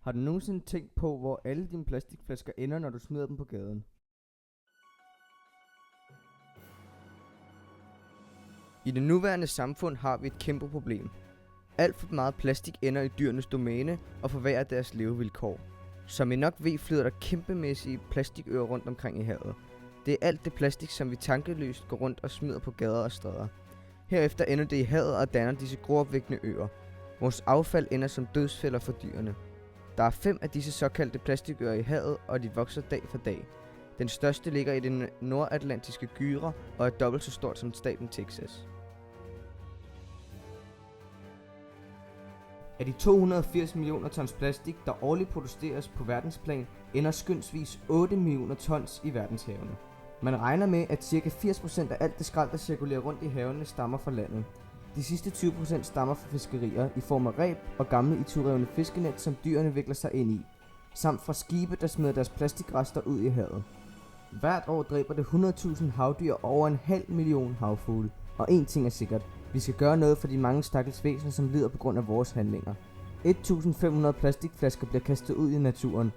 Har du nogensinde tænkt på, hvor alle dine plastikflasker ender, når du smider dem på gaden? I det nuværende samfund har vi et kæmpe problem. Alt for meget plastik ender i dyrenes domæne og forværrer deres levevilkår. Som I nok ved, flyder der kæmpemæssige plastikøer rundt omkring i havet. Det er alt det plastik, som vi tankeløst går rundt og smider på gader og stræder. Herefter ender det i havet og danner disse groopvækkende øer. Vores affald ender som dødsfælder for dyrene. Der er 5 af disse såkaldte plastikøer i havet, og de vokser dag for dag. Den største ligger i den nordatlantiske gyre og er dobbelt så stort som staten Texas. Af de 280 millioner tons plastik, der årligt produceres på verdensplan, ender skyndsvis 8 millioner tons i verdenshavene. Man regner med, at ca. 80% af alt det skrald, der cirkulerer rundt i havene, stammer fra landet. De sidste 20% stammer fra fiskerier i form af reb og gamle iturevne fiskenet, som dyrene vikler sig ind i, samt fra skibe, der smider deres plastikrester ud i havet. Hvert år dræber det 100.000 havdyr og over 500.000 havfugle. Og én ting er sikkert: vi skal gøre noget for de mange stakkels væsener, som lider på grund af vores handlinger. 1.500 plastikflasker bliver kastet ud i naturen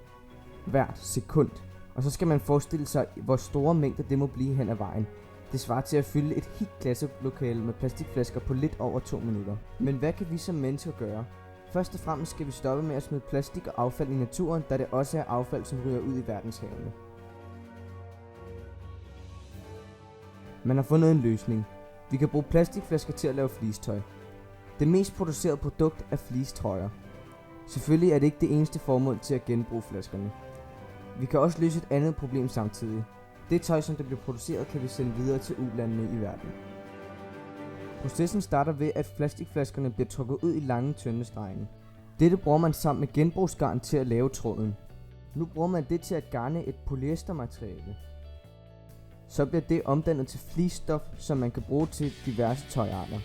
hvert sekund. Og så skal man forestille sig, hvor store mængder det må blive hen ad vejen. Det svarer til at fylde et helt klasselokale med plastikflasker på lidt over 2 minutter. Men hvad kan vi som mennesker gøre? Først og fremmest skal vi stoppe med at smide plastik og affald i naturen, da det også er affald, som ryger ud i verdenshavene. Man har fundet en løsning. Vi kan bruge plastikflasker til at lave fleecetøj. Det mest producerede produkt er fleecetrøjer. Selvfølgelig er det ikke det eneste formål til at genbruge flaskerne. Vi kan også løse et andet problem samtidig. Det tøj, som det bliver produceret, kan vi sende videre til ulandene i verden. Processen starter ved, at plastikflaskerne bliver trukket ud i lange, tynde strenge. Dette bruger man sammen med genbrugsgarn til at lave tråden. Nu bruger man det til at garne et polyestermateriale. Så bliver det omdannet til fleecestof, som man kan bruge til diverse tøjarter.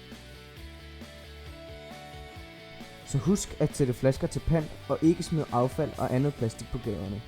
Så husk at sætte flasker til pant og ikke smide affald og andet plastik på gaderne.